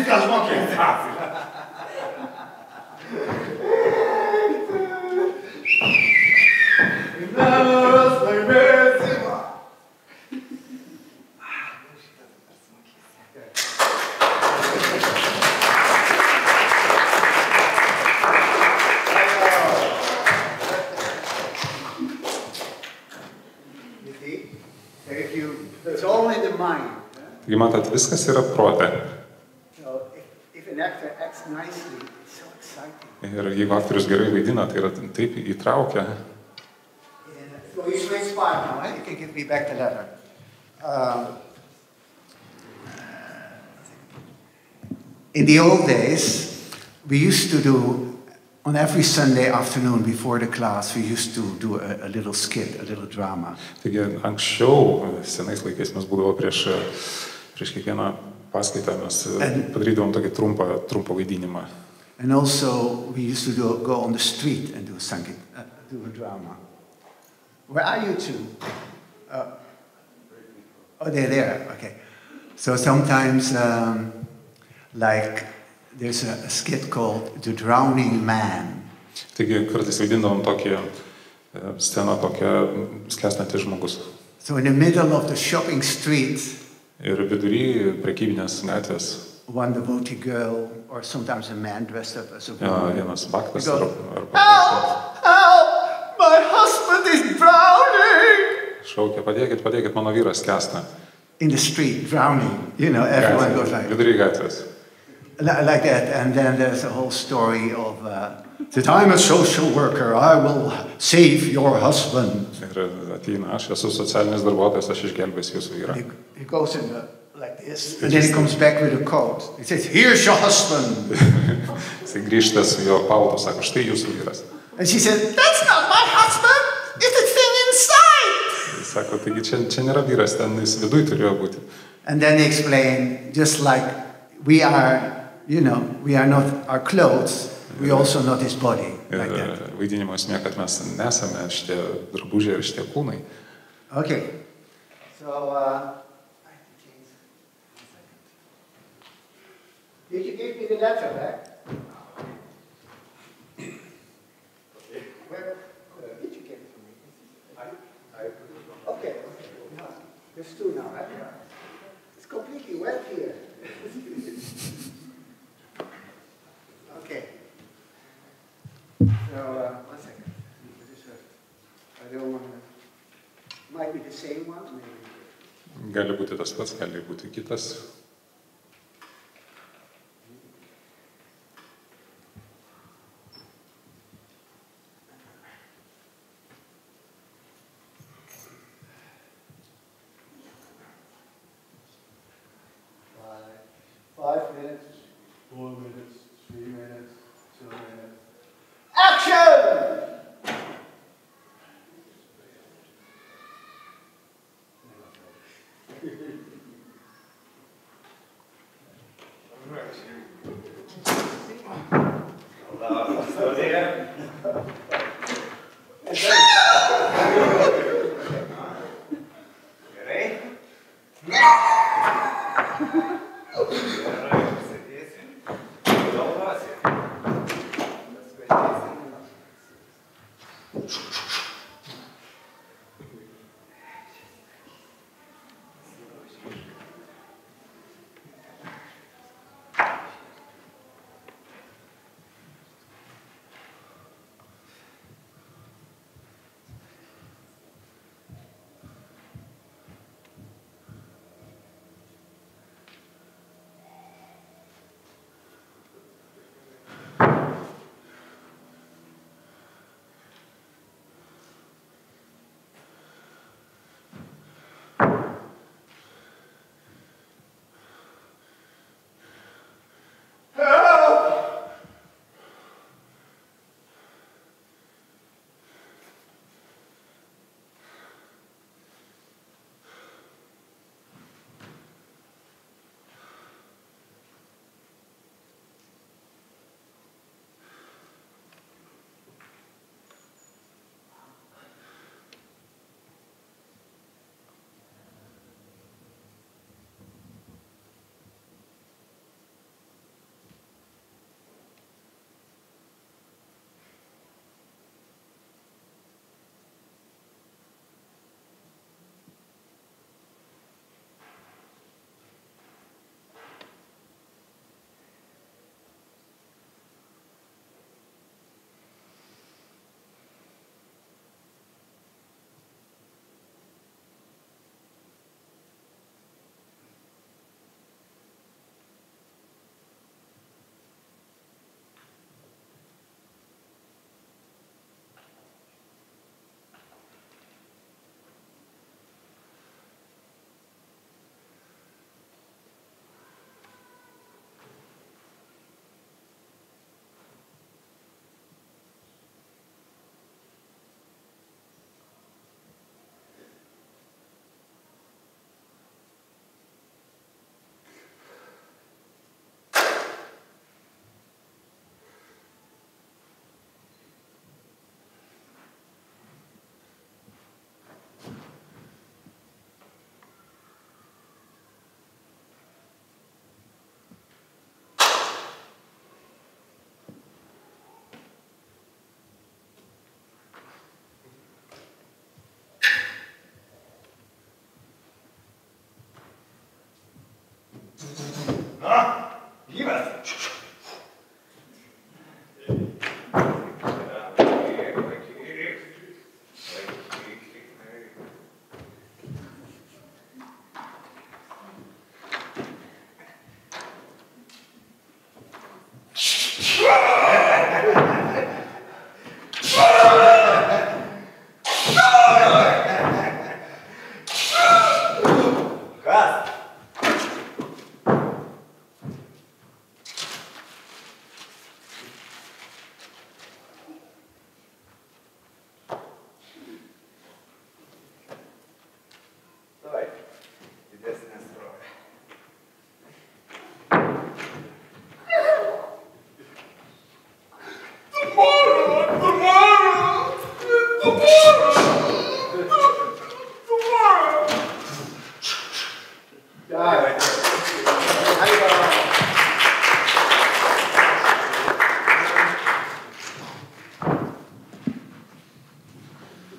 viskas mokėsi. Mes laimėsim. It's all in the mind. Taigi matot, viskas yra prote. So if an actor acts nicely, it's so exciting. Ir jeigu aktorius gerai vaidina, tai yra taip įtraukia. So he's inspired now, right? You can give me back the letter. In the old days, we used to do, on every Sunday afternoon before the class, we used to do a little skit, a little drama. Taigi anksčiau, senais laikais, mes būdavo prieš kiekvieną paskaitą, mes padarydavom tokį trumpą vaidinimą. And also, we used to go on the street and do a drama. Where are you two? Oh, they're there, okay. So sometimes, like, there's a skit called The Drowning Man. Taigi kartais vaidindavom tokį sceną, tokią skęstantis žmogus. So in the middle of the shopping street, Ir vidury prekybinės gatvės. One devotee girl, or sometimes a man dressed up as a woman. Vienas baktas Go, arba help! Help! My husband is drowning! šaukia, padėkit, mano vyras skęsta. In the street, drowning. You know, everyone goes like... Vidury gatvės. Like that, and then there's a whole story of that I'm a social worker, I will save your husband. Ir ateina, aš esu socialinis darbuotojas, aš išgelbėsiu jūsų vyrą. He goes in like this, and then he comes back with a coat. He says, here's your husband. Jisai grįžta su jo paltu, sako, štai jūsų vyras. And she said, that's not my husband, it's the thing inside. Jis sako, taigi čia nėra vyras, ten jis viduj turėjo būti. And then they explain, just like we are, you know, we are not our clothes, we also not his body. Like that. Vaidinimo esmė, kad mes nesame šitie drabužiai ir šitie kūnai. Okay. So, did you give me the letter back? Where did you give it to me? Okay. No, there's two now, right? It's completely wet here. Okay. So, 1 second. I don't want to... Might be the same one, maybe. Gali būti tas pats, gali būti kitas. Five minutes, 4 minutes, 3 minutes, 2 minutes. Action!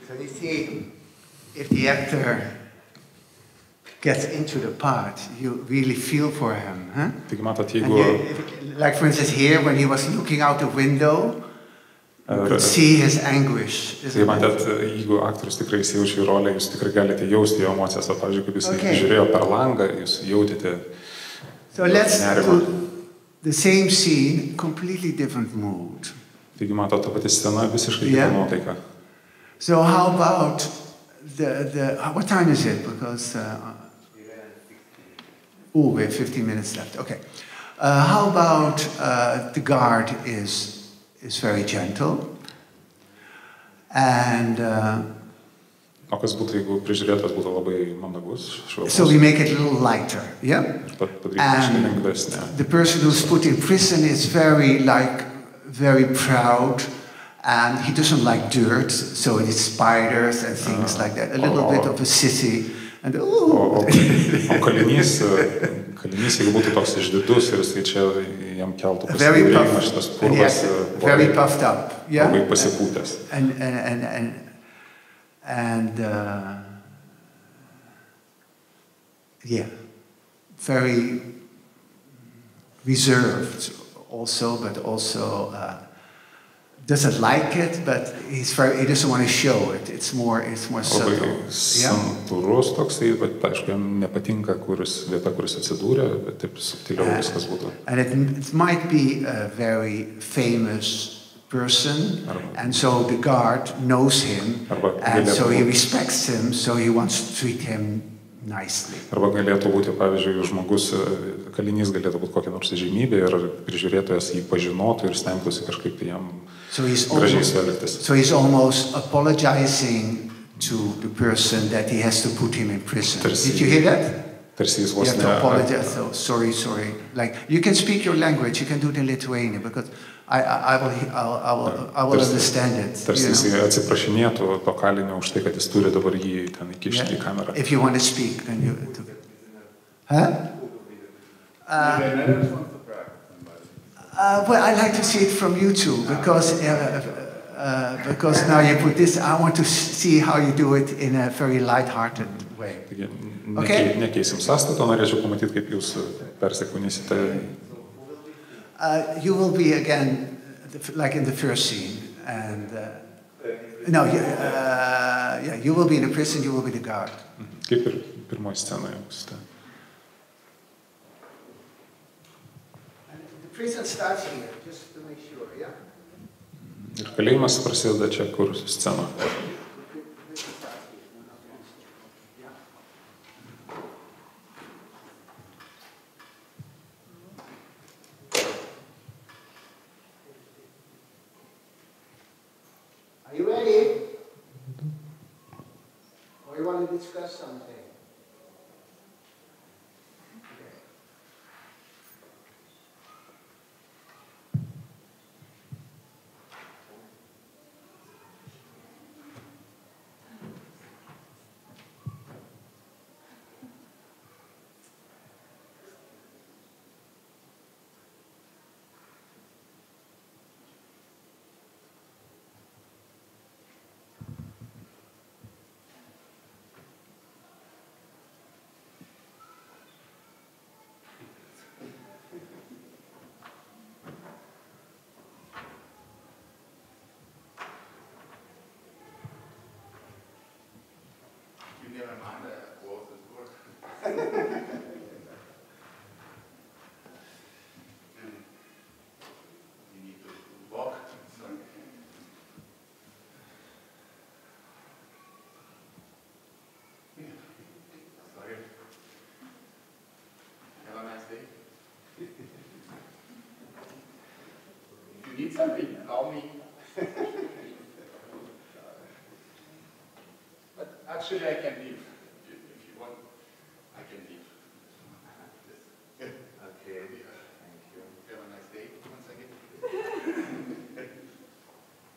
So you see, if the actor gets into the part, you really feel for him, huh? Taigi matot, And jeigu like for instance here, when he was looking out the window, you could see his anguish. Tai matėt, jeigu aktorius tikrai įsijaučia į rolę, jūs tikrai galite jausti jo emocijas. O pavyzdžiui, kaip jis žiūrėjo per langą, jūs jautėte So let's nerimą. do the same scene, completely different mood. Taigi matot, ta pati scena visiškai kita nuotaika. So how about what time is it? Because we have 15 minutes left. Okay. How about the guard is very gentle, and O kas būtų, jeigu prižiūrėtas būtų labai mandagus, švelnus? so we make it a little lighter, yeah. Ir padaryti kažką lengvesnę. The person who's put in prison is very proud, and he doesn't like dirt, so it's spiders and things like that. A little bit of a sissy, and O kalinys, jeigu būtų toks išdidus ir jis čia jam keltų pasidairėjimą, šitas purvas very puffed up, yeah. labai pasipūtęs. And very reserved also, but also doesn't like it, but he doesn't want to show it. It's more subtle. Labai santūrus toksai, bet aišku, jam nepatinka vieta, kuris atsidūrė, bet taip subtiliau viskas būtų. And it might be a very famous person, and so the guard knows him, and so he respects him, so he wants to treat him nicely. Arba galėtų būti, pavyzdžiui, žmogus, kalinys galėtų būti kokia nors žymybė ir prižiūrėtojas jį pažinotų ir stengtųsi kažkaip jam gražiai suelgtis. So he's almost apologizing to the person that he has to put him in prison. Did you hear that? Tarsi jis You vos have to apologize. So, sorry. Like you can speak your language. You can do it in Lithuanian because I will understand it. Tarsi jis atsiprašinėtų to kalinio už tai, kad jis turi dabar jį ten įkišti į kamerą. If you want to speak, then you. Huh? Well, I like to see it from you too because now you put this. I want to see how you do it in a very light-hearted way. Okay. Nekeisim sąstato, norėčiau pamatyti, kaip jūs persikūnysite. You will be again like in the first scene, and you will be in the prison. You will be the guard. Kaip ir pirmoji scenoje būsite. The prison starts here, just to make sure, yeah. Ir kalėjimas prasideda čia, kur scena. Are you ready? Or you want to discuss something? need to walk. Sorry. Sorry. Have a nice day. If you need something, call me. But actually, I can leave. If you want, I can leave. Okay. Thank you. Have a nice day once again.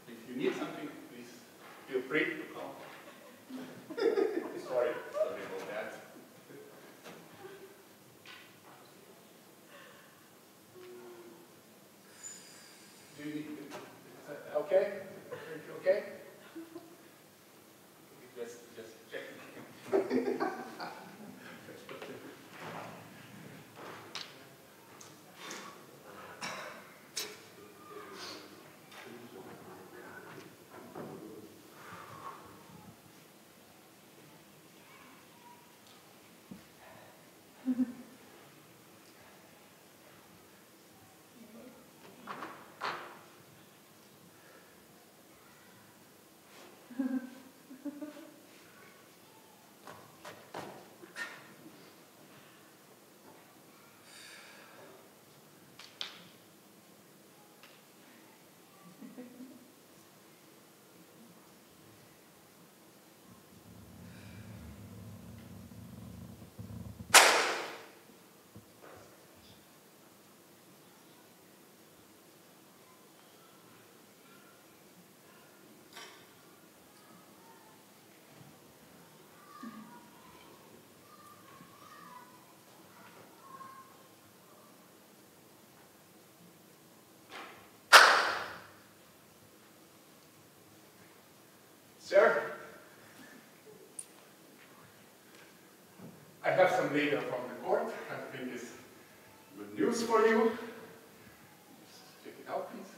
If you need something, please feel free to call. Sorry about that. Do you need, okay? You okay? Just check. Sir, I have some data from the court. I think it's good news for you. Just check it out, please.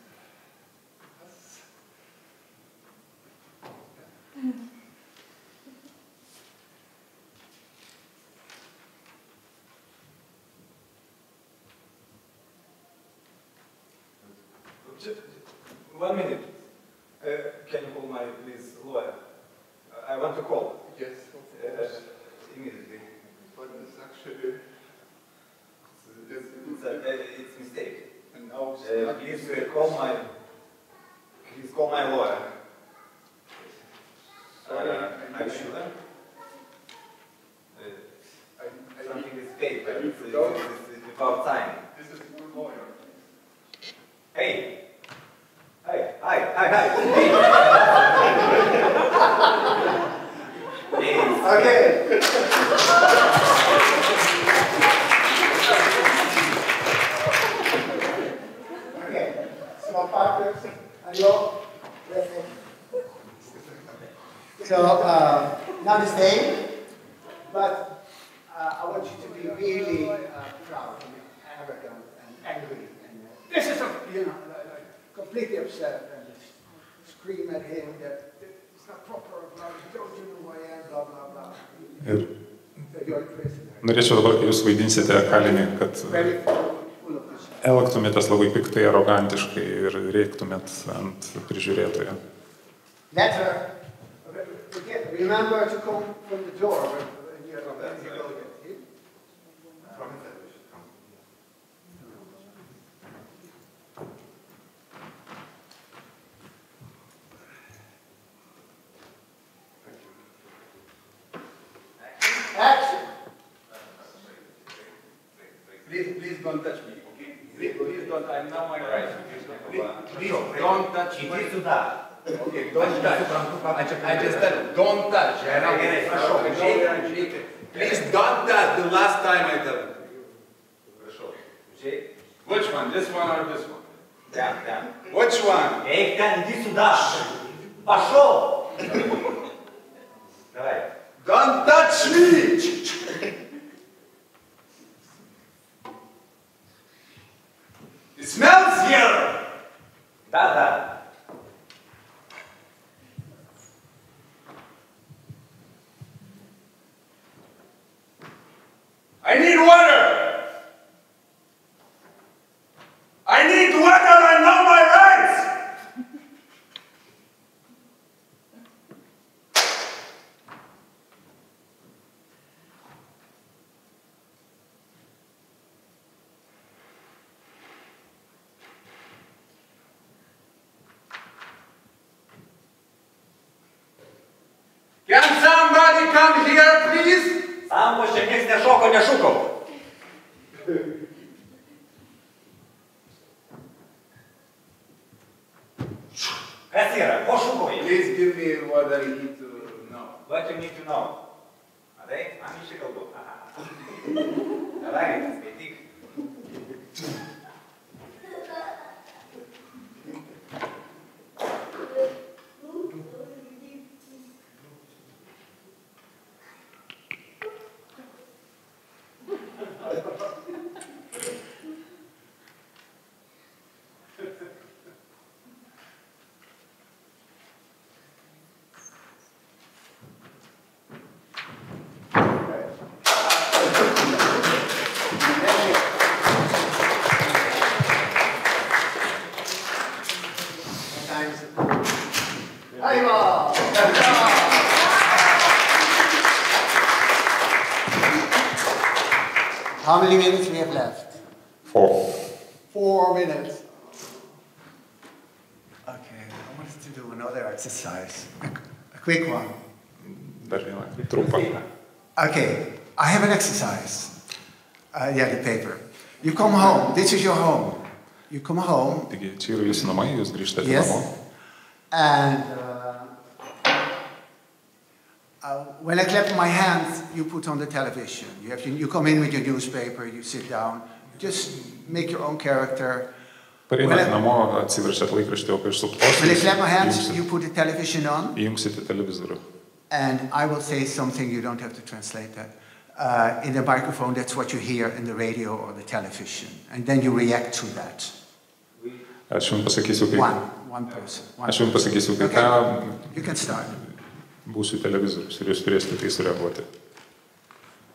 Just 1 minute. Can you call my please lawyer? I want to call. Yes, Immediately. but it's actually It's mistake. and now Please call my lawyer. Are you sure? Something is paid. It's about time. This is your lawyer. Hey. Hi. Okay. Okay. Small partners. Hello. So not the same, but I want you to be really proud and arrogant and angry. And this is completely upset and scream at him that it's not proper. Don't you know who I am? Blah blah blah. Ir You're in prison. norėčiau dabar, kai jūs vaidinsite kalinį, kad Very full of this. elgtumėtės labai piktai, arogantiškai ir rėktumėt ant prižiūrėtojo. Letter. Remember to come from the door when you're not there. Action. Please don't touch me, okay? Please don't. I'm now my right. Please don't touch me. Okay, don't touch. I just said don't touch. Please don't touch. The last time I did it. Which one? This one or this one? Да. Which one? Эй, иди сюда. Пошел. Давай. Don't touch me! It smells here! Да. Lempos čia nieks nešoko, nešūkau. Kas yra? Ko šūkauji? Please give me what I need to know. What you need to know? Matai, angliškai kalbu. Davai, skaityk. How many minutes we have left? 4. 4 minutes. Okay, I wanted to do another exercise, a quick one. Dar viena trumpa. Okay, I have an exercise. Yeah, the paper. You come home, this is your home. You come home. Taigi, čia yra jūsų namai, jūs grįžtate Yes. namo. And when I clap my hands, you put on the television. You come in with your newspaper, you sit down, just make your own character. Pareinat namo, atsiverčiat laikraštį, o kai When I clap my hands, išsuktosite, you put the television on, įjungsite televizorių. and I will say something, you don't have to translate that. In the microphone, that's what you hear in the radio or the television. And then you react to that. Aš jums pasakysiu, kai... One person. Aš jums pasakysiu, kai Okay. ką You can start. būsiu televizorius ir jūs turėsite tai sureaguoti.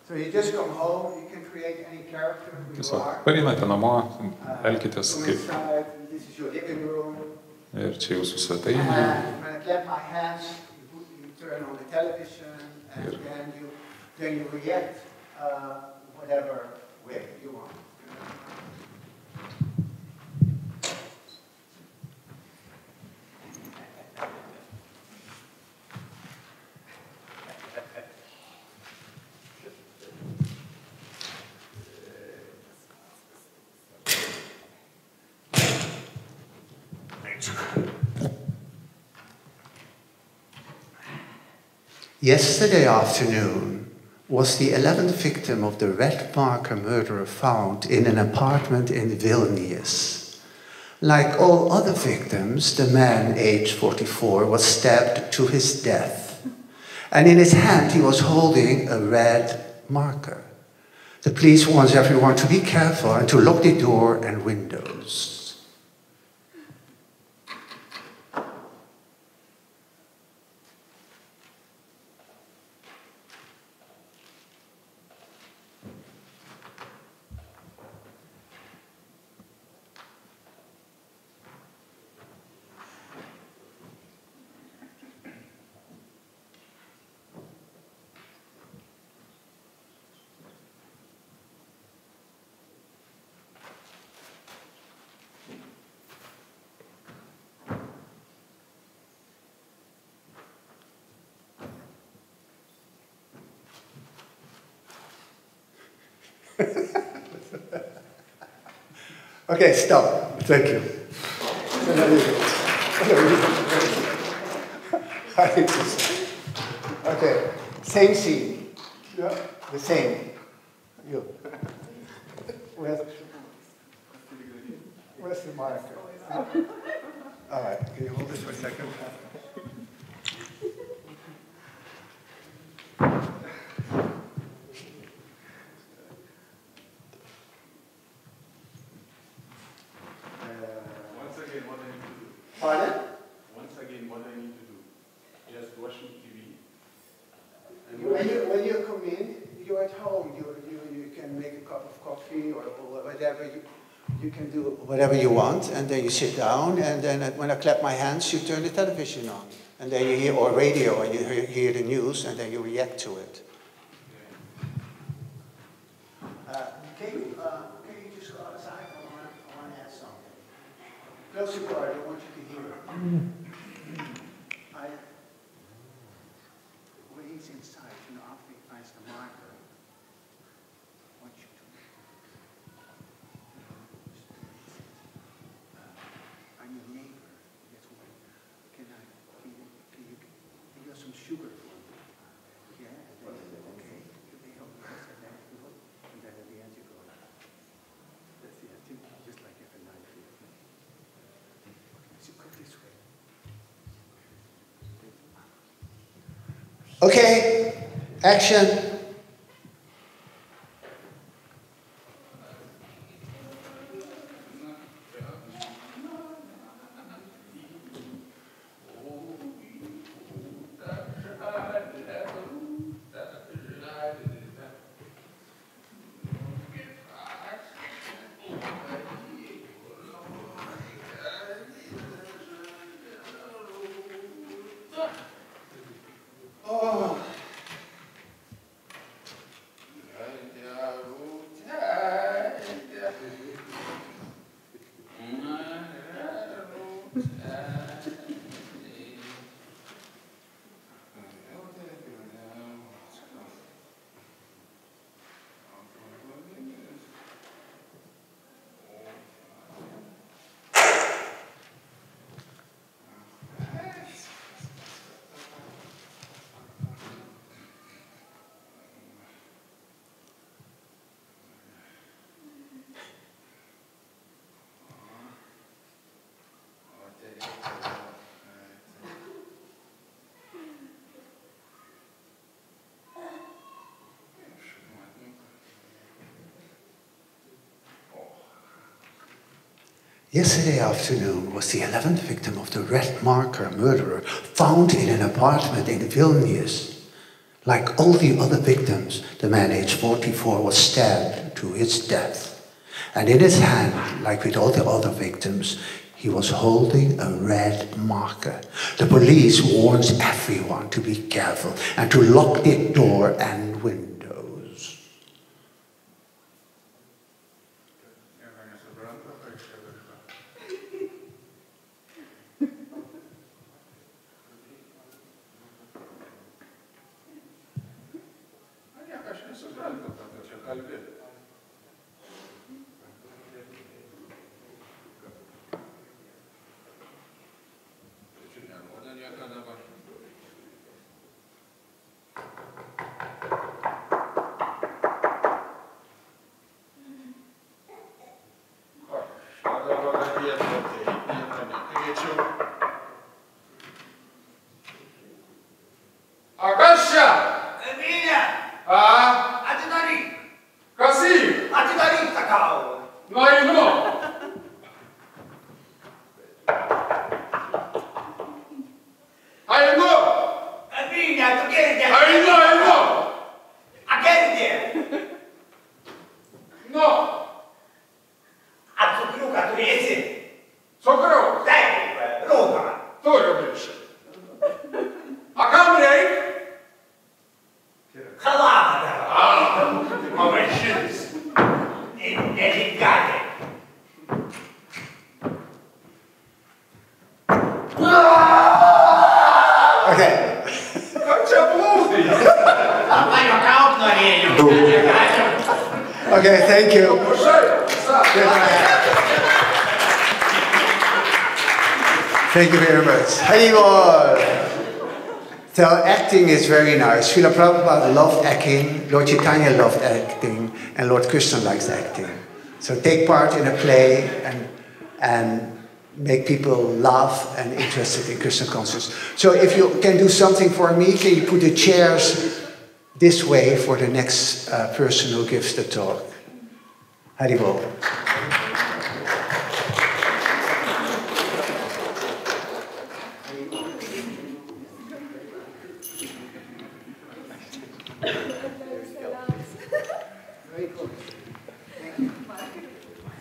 So you just come home, you can create any character who you Tiesiog are. pareinate namo, elkitės Come kaip... inside, this is your living room. Ir čia jūsų svetainė. And when I clap my hands, you turn on the television, and then you react whatever way you want. Yesterday afternoon was the 11th victim of the red marker murderer found in an apartment in Vilnius. Like all other victims, the man, aged 44, was stabbed to his death. And in his hand he was holding a red marker. The police wants everyone to be careful and to lock the door and windows. Okay, stop. Thank you. Okay, same scene. Yeah, the same. You. Where's the marker? All right, can you hold this for a second? Pardon? Once again, what I need to do? Just watching TV. When you come in, you're at home. You can make a cup of coffee or whatever. You can do whatever you want, and then you sit down, and then when I clap my hands, you turn the television on. And then you hear, or radio, and you hear the news, and then you react to it. Can you just go outside? I want to add something. Close the door, I don't want you to hear it. When he's inside, after he finds the marker, Okay, action. Yesterday afternoon was the 11th victim of the red marker murderer found in an apartment in Vilnius. Like all the other victims, the man aged 44 was stabbed to his death. And in his hand, like with all the other victims, he was holding a red marker. The police warns everyone to be careful and to lock the door and windows. Okay, thank you. Thank you very much. Haribol. So acting is very nice. Srila Prabhupada loved acting, Lord Chaitanya loved acting, and Lord Krishna likes acting. So take part in a play and make people laugh and interested in Krishna consciousness. So if you can do something for me, can you put the chairs this way for the next person who gives the talk? Haribol. Very good. Thank you.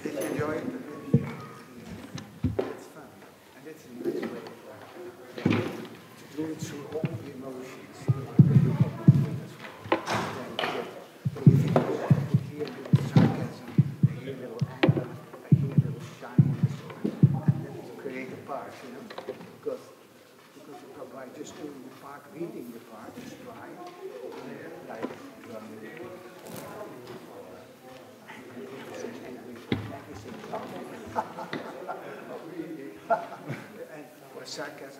Did you enjoy it? It's fun. And it's a nice way to do it through all the emotions. Just doing the part, reading the part is dry, like and for sarcasm.